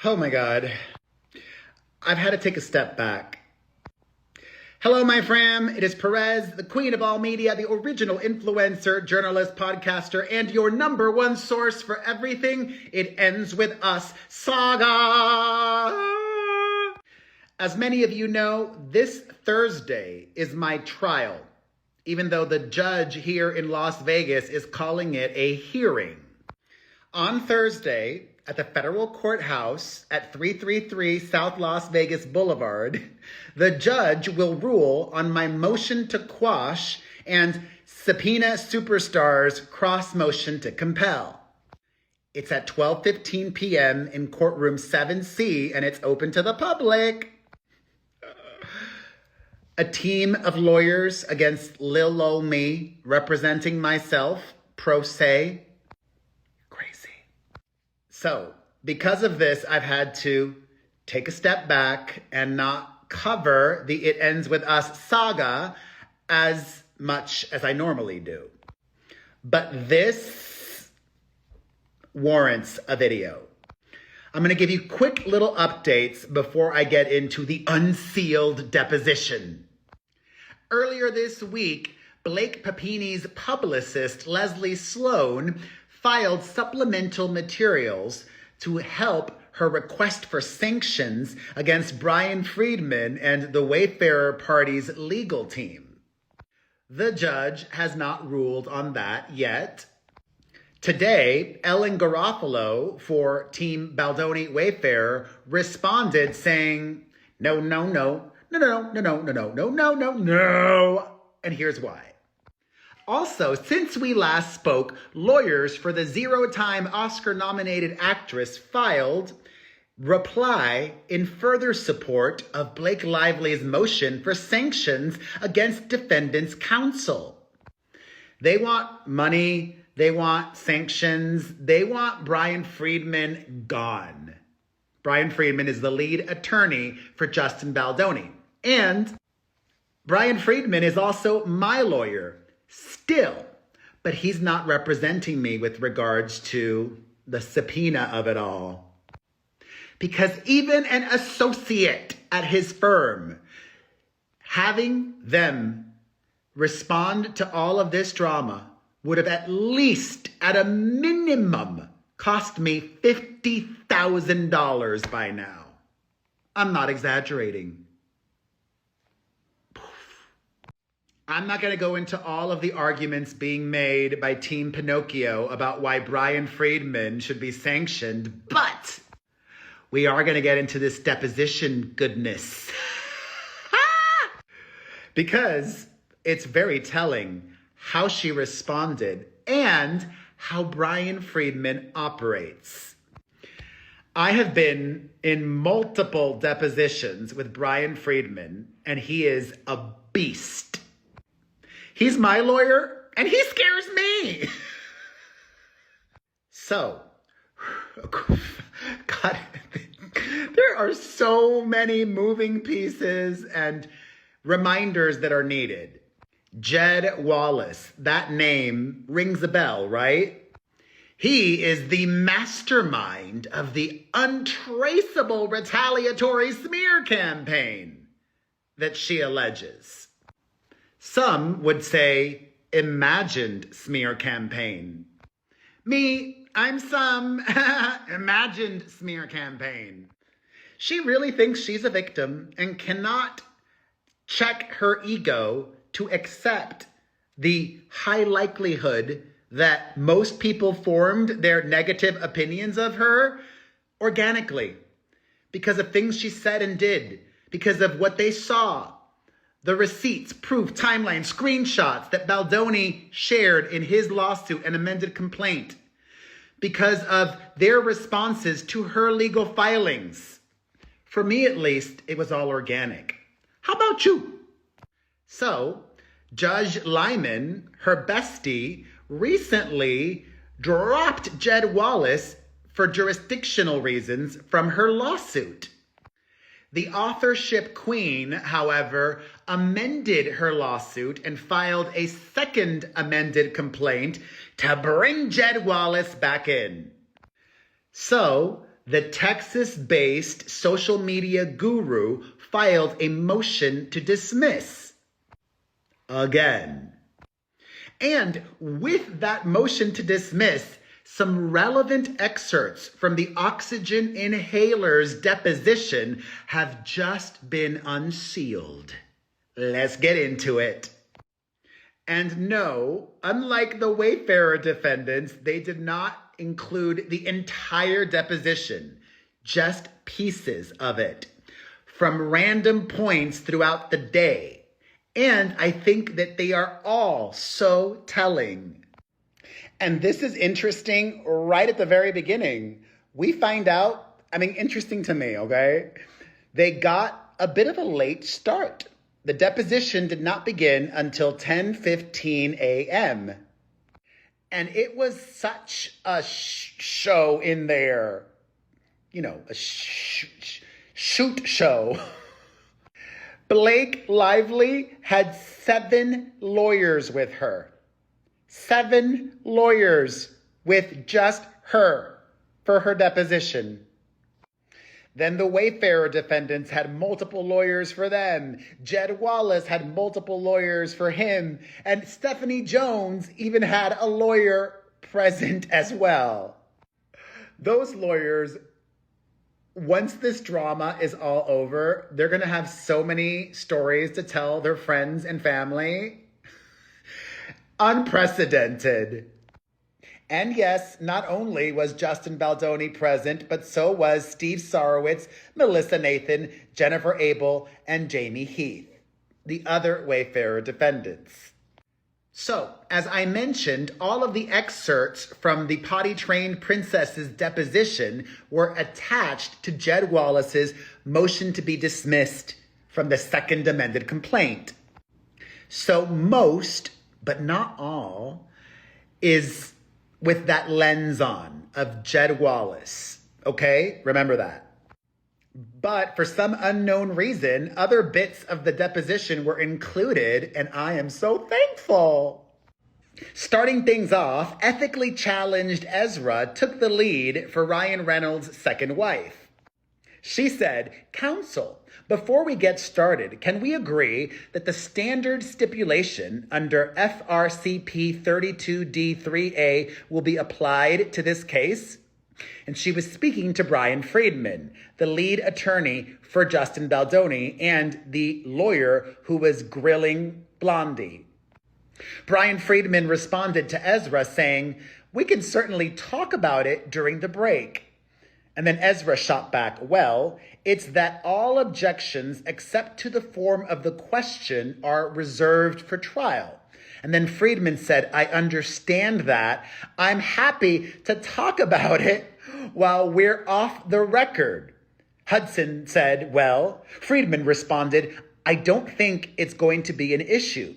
Oh my God. I've had to take a step back. Hello, my fam. It is Perez, the queen of all media, the original influencer, journalist, podcaster, and your number one source for everything It Ends With Us saga. As many of you know, this Thursday is my trial, even though the judge here in Las Vegas is calling it a hearing. On Thursday, at the federal courthouse at 333 South Las Vegas Boulevard, the judge will rule on my motion to quash and subpoena superstars cross motion to compel. It's at 12:15 p.m. in courtroom 7C, and it's open to the public. A team of lawyers against Lil Ol Me, representing myself, pro se. So, because of this, I've had to take a step back and not cover the It Ends With Us saga as much as I normally do. But this warrants a video. I'm going to give you quick little updates before I get into the unsealed deposition. Earlier this week, Blake Papini's publicist, Leslie Sloan, filed supplemental materials to help her request for sanctions against Brian Friedman and the Wayfarer Party's legal team. The judge has not ruled on that yet. Today, Ellen Garofalo for Team Baldoni Wayfarer responded saying, no, and here's why. Also, since we last spoke, lawyers for the zero-time Oscar-nominated actress filed reply in further support of Blake Lively's motion for sanctions against defendants' counsel. They want money, they want sanctions, they want Brian Friedman gone. Brian Friedman is the lead attorney for Justin Baldoni. And Brian Friedman is also my lawyer. Still, but he's not representing me with regards to the subpoena of it all. Because even an associate at his firm, having them respond to all of this drama would have at least, at a minimum, cost me $50,000 by now. I'm not exaggerating. I'm not going to go into all of the arguments being made by Team Pinocchio about why Brian Friedman should be sanctioned, but we are going to get into this deposition goodness. Because it's very telling how she responded and how Brian Friedman operates. I have been in multiple depositions with Brian Friedman, and he is a beast. He's my lawyer, and he scares me. So, God, there are so many moving pieces and reminders that are needed. Jed Wallace, that name rings a bell, right? He is the mastermind of the untraceable retaliatory smear campaign that she alleges. Some would say imagined smear campaign. Me, I'm some imagined smear campaign. She really thinks she's a victim and cannot check her ego to accept the high likelihood that most people formed their negative opinions of her organically because of things she said and did, because of what they saw. The receipts, proof, timeline, screenshots that Baldoni shared in his lawsuit and amended complaint because of their responses to her legal filings. For me, at least, it was all organic. How about you? So, Judge Lyman, her bestie, recently dropped Jed Wallace for jurisdictional reasons from her lawsuit. The authorship queen, however, amended her lawsuit and filed a second amended complaint to bring Jed Wallace back in. So the Texas-based social media guru filed a motion to dismiss. Again. And with that motion to dismiss, some relevant excerpts from the oxygen inhaler's deposition have just been unsealed. Let's get into it. And no, unlike the Wayfarer defendants, they did not include the entire deposition, just pieces of it, from random points throughout the day. And I think that they are all so telling. And this is interesting right at the very beginning. We find out, interesting to me, okay? They got a bit of a late start. The deposition did not begin until 10:15 a.m. And it was such a show in there. A shoot show. Blake Lively had 7 lawyers with her. 7 lawyers with just her for her deposition. Then the Wayfarer defendants had multiple lawyers for them. Jed Wallace had multiple lawyers for him. And Stephanie Jones even had a lawyer present as well. Those lawyers, once this drama is all over, they're going to have so many stories to tell their friends and family. Unprecedented. And yes, not only was Justin Baldoni present, but so was Steve Sarowitz, Melissa Nathan, Jennifer Abel, and Jamie Heath, the other Wayfarer defendants. So, as I mentioned, all of the excerpts from the potty-trained princess's deposition were attached to Jed Wallace's motion to be dismissed from the second amended complaint. So most, but not all, is with that lens on of Jed Wallace, okay? Remember that. But for some unknown reason, other bits of the deposition were included, and I am so thankful. Starting things off, ethically challenged Ezra took the lead for Ryan Reynolds' second wife. She said, "Counsel, before we get started, can we agree that the standard stipulation under FRCP 32D3A will be applied to this case?" And she was speaking to Brian Friedman, the lead attorney for Justin Baldoni and the lawyer who was grilling Blondie. Brian Friedman responded to Ezra saying, "We can certainly talk about it during the break." And then Ezra shot back, "Well, it's that all objections except to the form of the question are reserved for trial." And then Friedman said, "I understand that. I'm happy to talk about it while we're off the record." Hudson said, "Well." Friedman responded, "I don't think it's going to be an issue."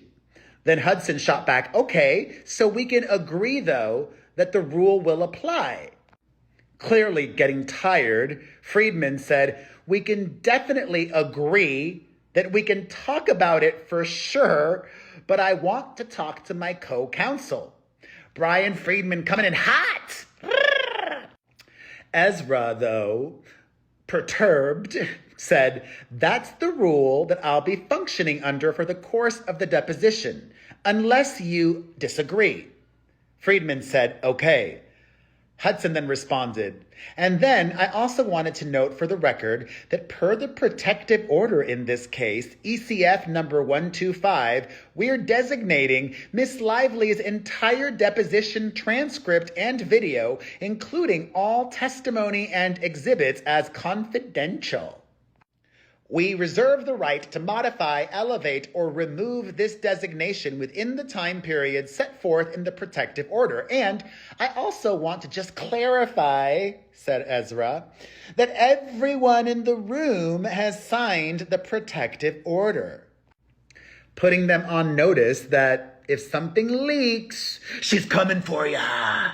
Then Hudson shot back, "Okay, so we can agree, though, that the rule will apply." Clearly getting tired, Friedman said, "We can definitely agree that we can talk about it for sure, but I want to talk to my co-counsel." Brian Friedman coming in hot. Ezra, though, perturbed, said, "That's the rule that I'll be functioning under for the course of the deposition, unless you disagree." Friedman said, "Okay." Hudson then responded, "And then I also wanted to note for the record that per the protective order in this case, ECF number 125, we're designating Miss Lively's entire deposition transcript and video, including all testimony and exhibits, as confidential. We reserve the right to modify, elevate, or remove this designation within the time period set forth in the protective order. And I also want to just clarify," said Ezra, "that everyone in the room has signed the protective order," putting them on notice that if something leaks, she's coming for ya.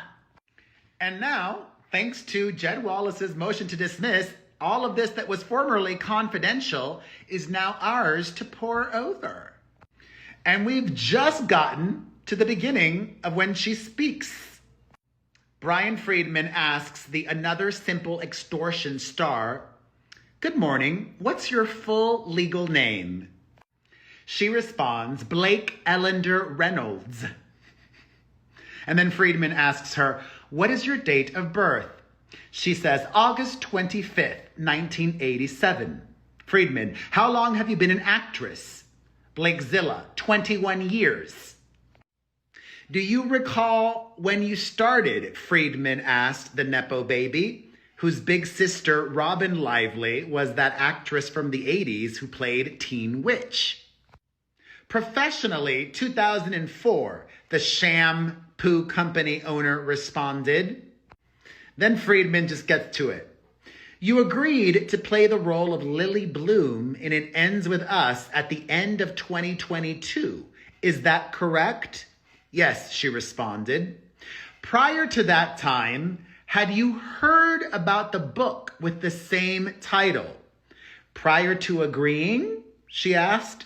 And now, thanks to Jed Wallace's motion to dismiss, all of this that was formerly confidential is now ours to pour over. And we've just gotten to the beginning of when she speaks. Brian Friedman asks the Another Simple Extortion star, "Good morning, what's your full legal name?" She responds, "Blake Ellender Reynolds." And then Friedman asks her, "What is your date of birth?" She says, "August 25th, 1987. Friedman, "How long have you been an actress?" Blakezilla, 21 years. "Do you recall when you started?" Friedman asked the Nepo baby, whose big sister, Robin Lively, was that actress from the 80s who played Teen Witch. "Professionally, 2004, the shampoo company owner responded. Then Friedman just gets to it. "You agreed to play the role of Lily Bloom in It Ends With Us at the end of 2022. Is that correct?" "Yes," she responded. "Prior to that time, had you heard about the book with the same title?" "Prior to agreeing?" she asked.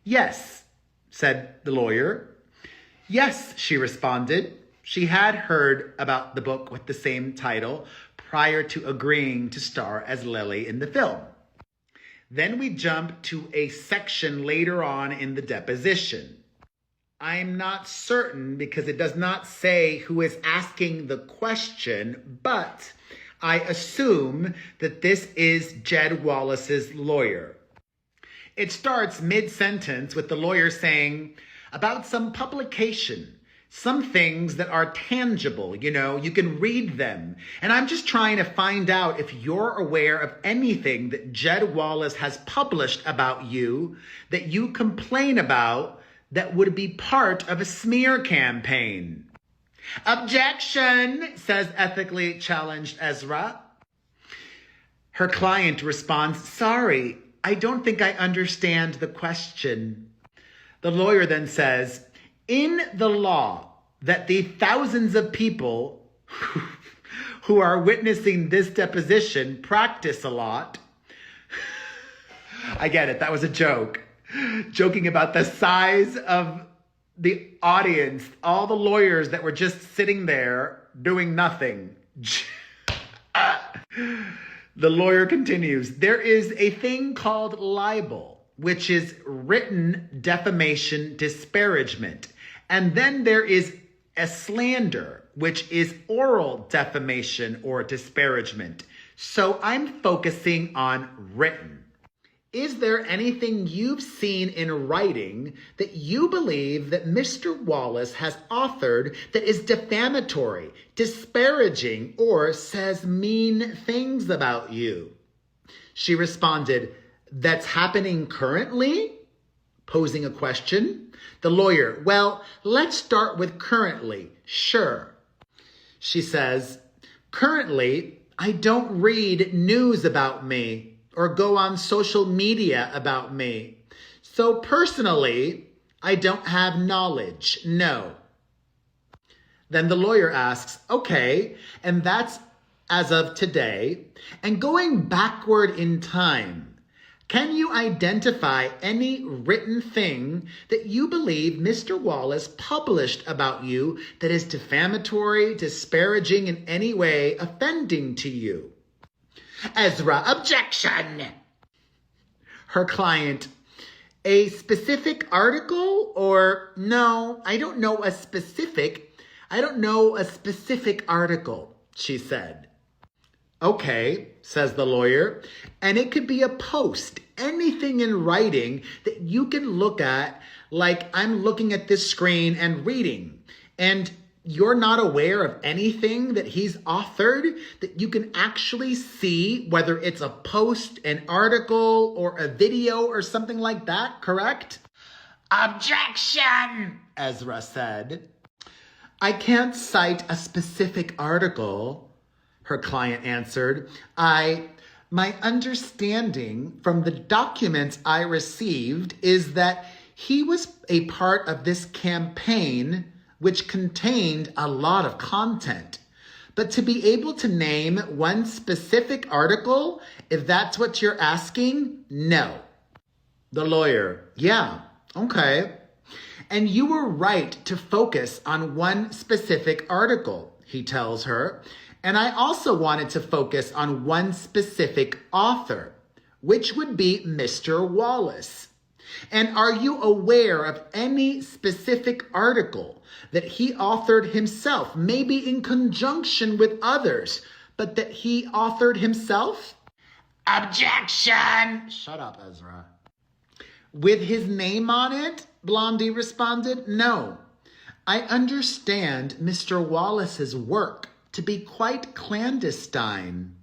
"Yes," said the lawyer. "Yes," she responded. She had heard about the book with the same title prior to agreeing to star as Lily in the film. Then we jump to a section later on in the deposition. I'm not certain because it does not say who is asking the question, but I assume that this is Jed Wallace's lawyer. It starts mid-sentence with the lawyer saying, about some publication, some things that are tangible, you can read them. And I'm just trying to find out if you're aware of anything that Jed Wallace has published about you that you complain about that would be part of a smear campaign. "Objection," says ethically challenged Ezra. Her client responds, "Sorry, I don't think I understand the question." The lawyer then says, "In the law that the thousands of people who are witnessing this deposition practice a lot." I get it. That was a joke. Joking about the size of the audience, all the lawyers that were just sitting there doing nothing. The lawyer continues, "There is a thing called libel, which is written defamation, disparagement. And then there is a slander, which is oral defamation or disparagement. So I'm focusing on written. Is there anything you've seen in writing that you believe that Mr. Wallace has authored that is defamatory, disparaging, or says mean things about you?" She responded, "That's happening currently?" Posing a question. The lawyer, "Well, let's start with currently. Sure." She says, "Currently, I don't read news about me or go on social media about me. So personally, I don't have knowledge, no." Then the lawyer asks, "Okay, and that's as of today. And going backward in time, can you identify any written thing that you believe Mr. Wallace published about you that is defamatory, disparaging, in any way offending to you?" Ezra, "Objection." Her client, "A specific article or no, I don't know a specific article," she said. "Okay," says the lawyer, "and it could be a post, anything in writing that you can look at, like I'm looking at this screen and reading, and you're not aware of anything that he's authored that you can actually see, whether it's a post, an article, or a video or something like that, correct?" "Objection," Ezra said. "I can't cite a specific article," her client answered. My understanding from the documents I received is that he was a part of this campaign which contained a lot of content. But to be able to name one specific article, if that's what you're asking, no." The lawyer, "Yeah, okay. And you were right to focus on one specific article. he tells her. And I also wanted to focus on one specific author, which would be Mr. Wallace. And are you aware of any specific article that he authored himself, maybe in conjunction with others, but that he authored himself? Objection! Shut up, Ezra. With his name on it? Blondie responded. No. I understand Mr. Wallace's work to be quite clandestine,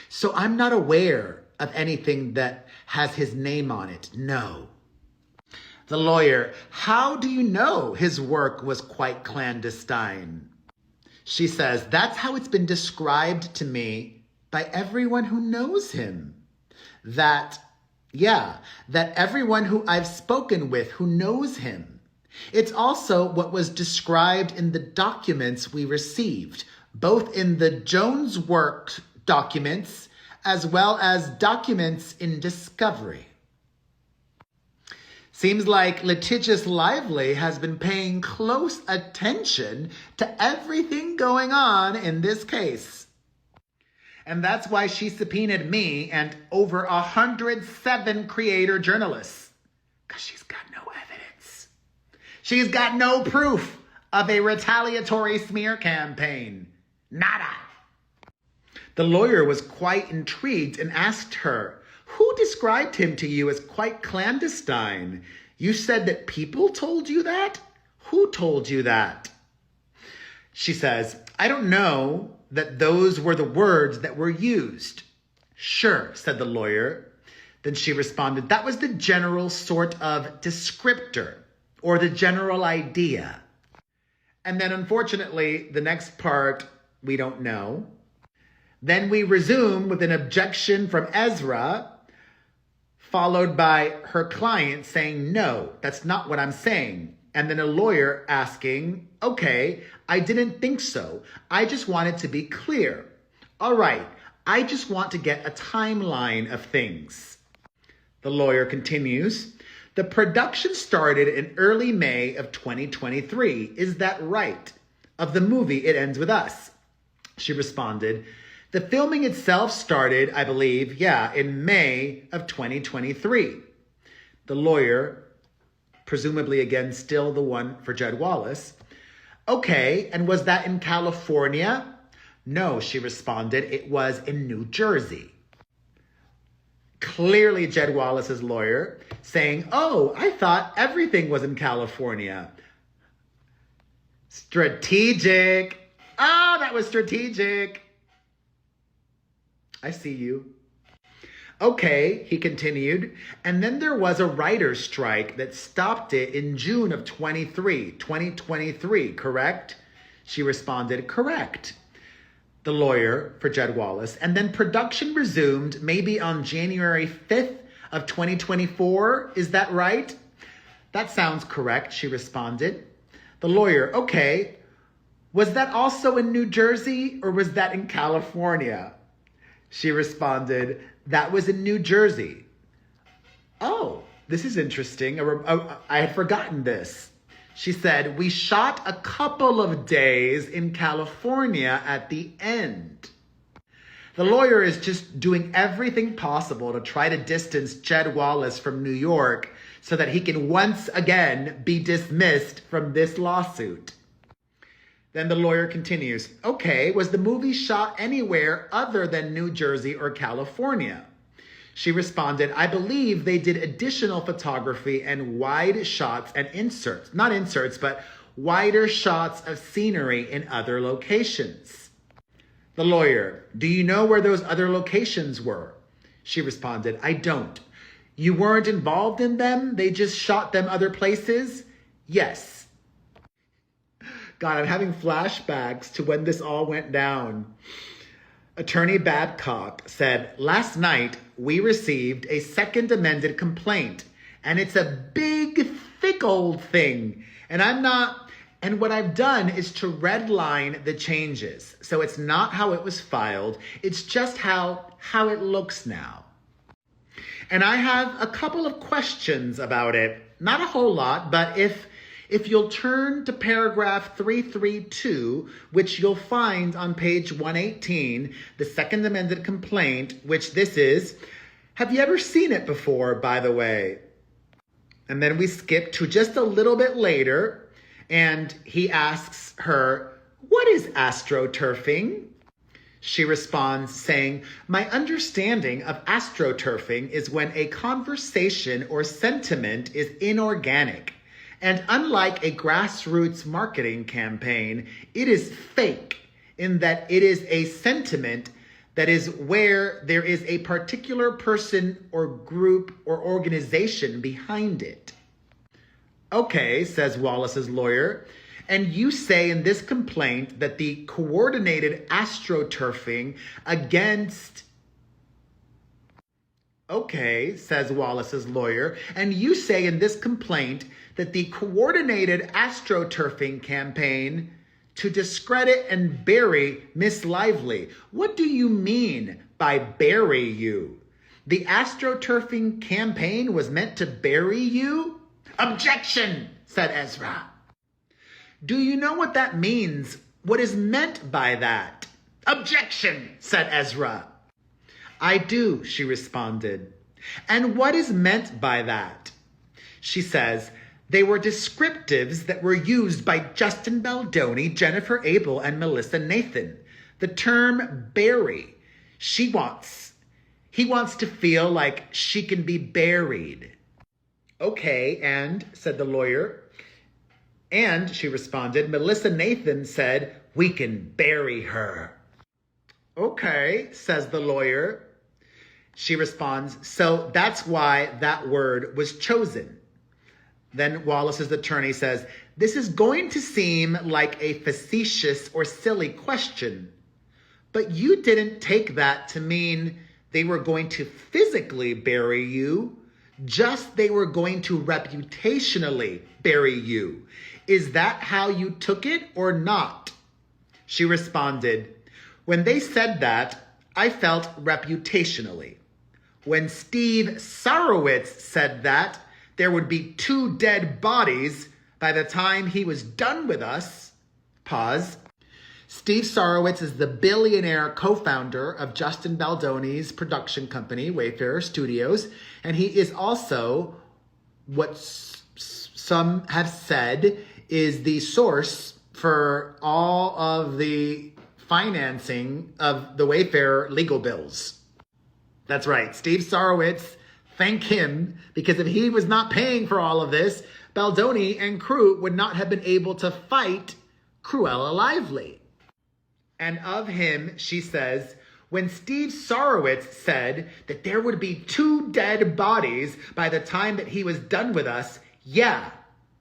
so I'm not aware of anything that has his name on it. No. The lawyer, how do you know his work was quite clandestine? She says, that's how it's been described to me by everyone who knows him. That everyone who I've spoken with who knows him. It's also what was described in the documents we received, both in the Jones work documents as well as documents in discovery. Seems like Litigious Lively has been paying close attention to everything going on in this case. And that's why she subpoenaed me and over 107 creator journalists. Because she's got no evidence. She's got no proof of a retaliatory smear campaign. Nada. The lawyer was quite intrigued and asked her, who described him to you as quite clandestine? You said that people told you that? Who told you that? She says, I don't know that those were the words that were used. Sure, said the lawyer. Then she responded, that was the general sort of descriptor or the general idea. And then unfortunately, the next part, we don't know. Then we resume with an objection from Ezra, followed by her client saying, no, that's not what I'm saying. And then a lawyer asking, okay, I didn't think so. I just wanted to be clear. All right, I just want to get a timeline of things. The lawyer continues, the production started in early May of 2023. Is that right? Of the movie It Ends With Us. She responded, the filming itself started, I believe, in May of 2023. The lawyer, presumably again still the one for Jed Wallace. Okay, and was that in California? No, she responded, it was in New Jersey. Clearly Jed Wallace's lawyer saying, oh, I thought everything was in California. Strategic. Ah, that was strategic. I see you. Okay, he continued, and then there was a writer's strike that stopped it in June of 2023, correct? She responded, correct. The lawyer for Jed Wallace, and then production resumed maybe on January 5th of 2024, is that right? That sounds correct, she responded. The lawyer, okay, was that also in New Jersey or was that in California? She responded, that was in New Jersey. Oh, this is interesting. I had forgotten this. She said, we shot a couple of days in California at the end. The lawyer is just doing everything possible to try to distance Jed Wallace from New York so that he can once again be dismissed from this lawsuit. Then the lawyer continues, okay, was the movie shot anywhere other than New Jersey or California? She responded, I believe they did additional photography and wide shots and inserts, not inserts, but wider shots of scenery in other locations. The lawyer, do you know where those other locations were? She responded, I don't. You weren't involved in them? They just shot them other places? Yes. God, I'm having flashbacks to when this all went down. Attorney Babcock said, last night we received a second amended complaint, and it's a big, thick old thing. And what I've done is to redline the changes. So it's not how it was filed. It's just how it looks now. And I have a couple of questions about it. Not a whole lot, but if If you'll turn to paragraph 332, which you'll find on page 118, the second amended complaint, which this is, have you ever seen it before, by the way? And then we skip to just a little bit later, and he asks her, what is astroturfing? She responds saying, my understanding of astroturfing is when a conversation or sentiment is inorganic. And unlike a grassroots marketing campaign, it is fake in that it is a sentiment that is where there is a particular person or group or organization behind it. Okay, says Wallace's lawyer, and you say in this complaint that the coordinated astroturfing against... Okay, says Wallace's lawyer, and you say in this complaint that the coordinated astroturfing campaign to discredit and bury Miss Lively. What do you mean by bury you? The astroturfing campaign was meant to bury you? Objection, said Ezra. Do you know what that means? What is meant by that? Objection, said Ezra. I do, she responded. And what is meant by that? She says, they were descriptives that were used by Justin Baldoni, Jennifer Abel, and Melissa Nathan. The term bury. He wants to feel like she can be buried. Okay, and, said the lawyer. And, she responded, Melissa Nathan said, we can bury her. Okay, says the lawyer. She responds, so that's why that word was chosen. Then Wallace's attorney says, this is going to seem like a facetious or silly question, but you didn't take that to mean they were going to physically bury you, just they were going to reputationally bury you. Is that how you took it or not? She responded, when they said that, I felt reputationally. When Steve Sarowitz said that there would be 2 dead bodies by the time he was done with us, pause. Steve Sarowitz is the billionaire co-founder of Justin Baldoni's production company, Wayfarer Studios, and he is also what some have said is the source for all of the financing of the Wayfarer legal bills. That's right, Steve Sarowitz, thank him, because if he was not paying for all of this, Baldoni and crew would not have been able to fight Cruella Lively. And of him, she says, when Steve Sarowitz said that there would be 2 dead bodies by the time that he was done with us, yeah,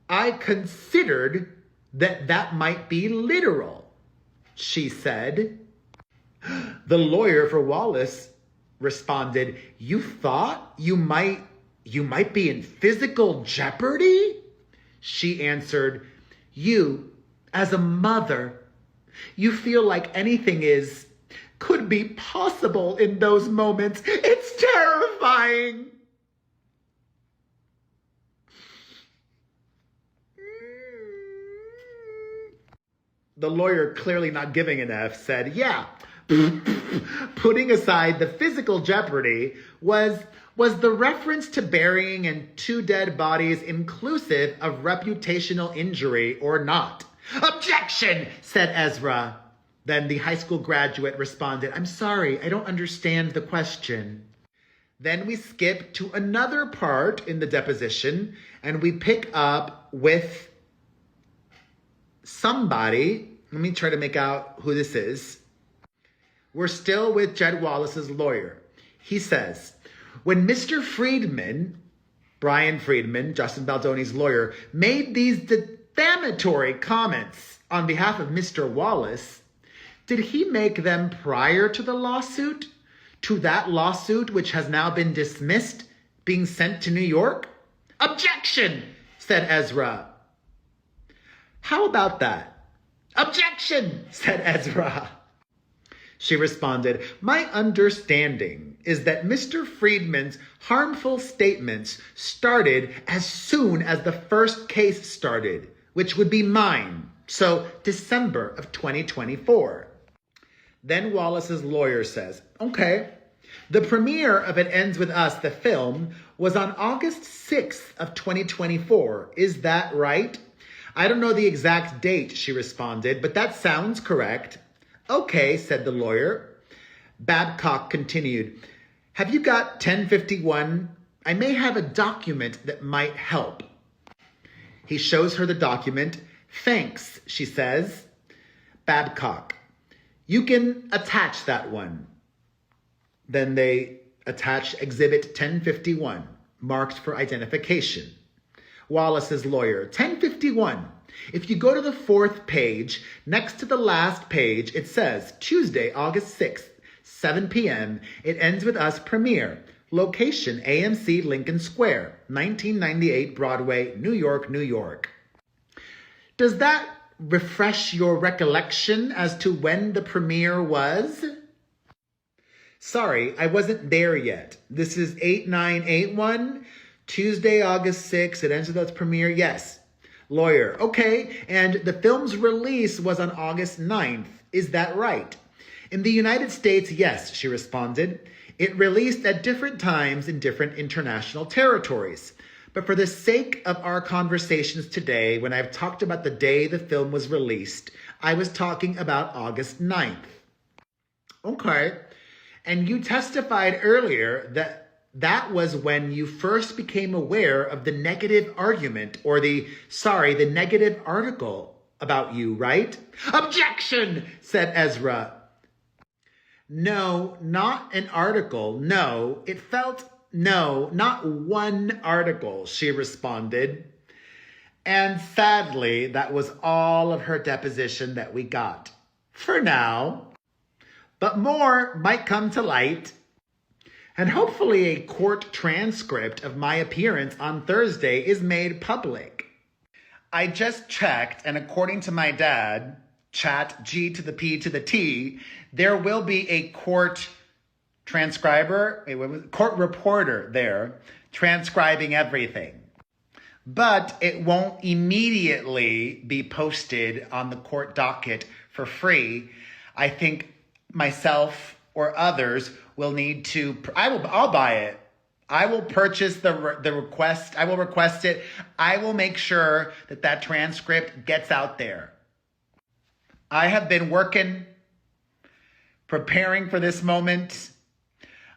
I considered that that might be literal, she said. The lawyer for Wallace responded, you thought you might be in physical jeopardy? She answered, you, as a mother, you feel like anything could be possible in those moments. It's terrifying. The lawyer, clearly not giving an F, said, yeah, putting aside the physical jeopardy, was the reference to burying and 2 dead bodies inclusive of reputational injury or not? Objection, said Ezra. Then the high school graduate responded, I'm sorry, I don't understand the question. Then we skip to another part in the deposition, and we pick up with somebody. Let me try to make out who this is. We're still with Jed Wallace's lawyer. He says, when Mr. Friedman, Brian Friedman, Justin Baldoni's lawyer, made these defamatory comments on behalf of Mr. Wallace, did he make them prior to the lawsuit? To that lawsuit which has now been dismissed, being sent to New York? Objection, said Ezra. How about that? Objection, said Ezra. She responded, my understanding is that Mr. Friedman's harmful statements started as soon as the first case started. which would be mine. So December of 2024. Then Wallace's lawyer says, okay, the premiere of It Ends With Us, the film, was on August 6th of 2024. Is that right? I don't know the exact date, she responded, but that sounds correct. Okay, said the lawyer. Babcock continued, have you got 1051? I may have a document that might help. He shows her the document. Thanks, she says. Babcock, you can attach that one. Then they attach Exhibit 1051, marked for identification. Wallace's lawyer, 1051. If you go to the fourth page, next to the last page, it says, Tuesday, August 6th, 7 p.m., It Ends With Us premiere. Location, AMC Lincoln Square, 1998 Broadway, New York, New York. Does that refresh your recollection as to when the premiere was? Sorry, I wasn't there yet. This is 8981, Tuesday, August 6th. It Ends With Us premiere. Yes. Lawyer, okay. And the film's release was on August 9th. Is that right? In the United States, yes, she responded. It released at different times in different international territories. But for the sake of our conversations today, when I've talked about the day the film was released, I was talking about August 9th. Okay. And you testified earlier that that was when you first became aware of the negative argument or the negative article about you, right? Objection, said Ezra. No, not an article. No, not one article, she responded. And sadly, that was all of her deposition that we got. For now. But more might come to light. And hopefully a court transcript of my appearance on Thursday is made public. I just checked, and according to my dad, chat G to the P to the T, there will be a court reporter there transcribing everything. But it won't immediately be posted on the court docket for free. I think myself or others will need to, I'll buy it. I will purchase the request. I will request it. I will make sure that transcript gets out there. I have been preparing for this moment.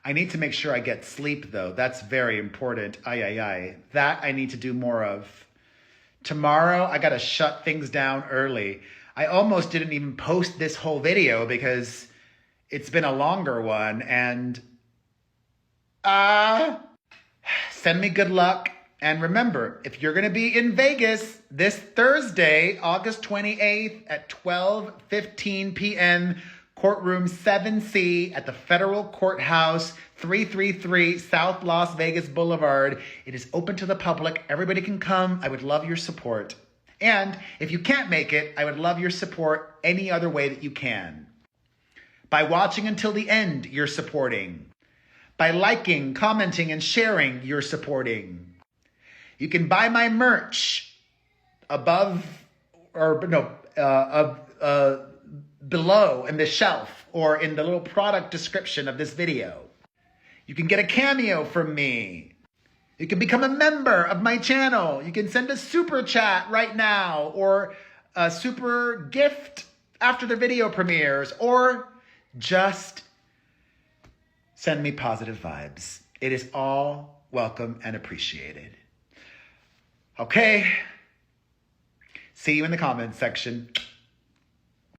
I need to make sure I get sleep, though. That's very important. That I need to do more of. Tomorrow, I got to shut things down early. I almost didn't even post this whole video because it's been a longer one. And send me good luck. And remember, if you're going to be in Vegas this Thursday, August 28th at 12:15 p.m., Courtroom 7C at the Federal Courthouse, 333 South Las Vegas Boulevard. It is open to the public. Everybody can come. I would love your support. And if you can't make it, I would love your support any other way that you can. By watching until the end, you're supporting. By liking, commenting, and sharing, you're supporting. You can buy my merch below in the shelf or in the little product description of this video. You can get a cameo from me. You can become a member of my channel. You can send a super chat right now or a super gift after the video premieres, or just send me positive vibes. It is all welcome and appreciated. Okay. See you in the comments section.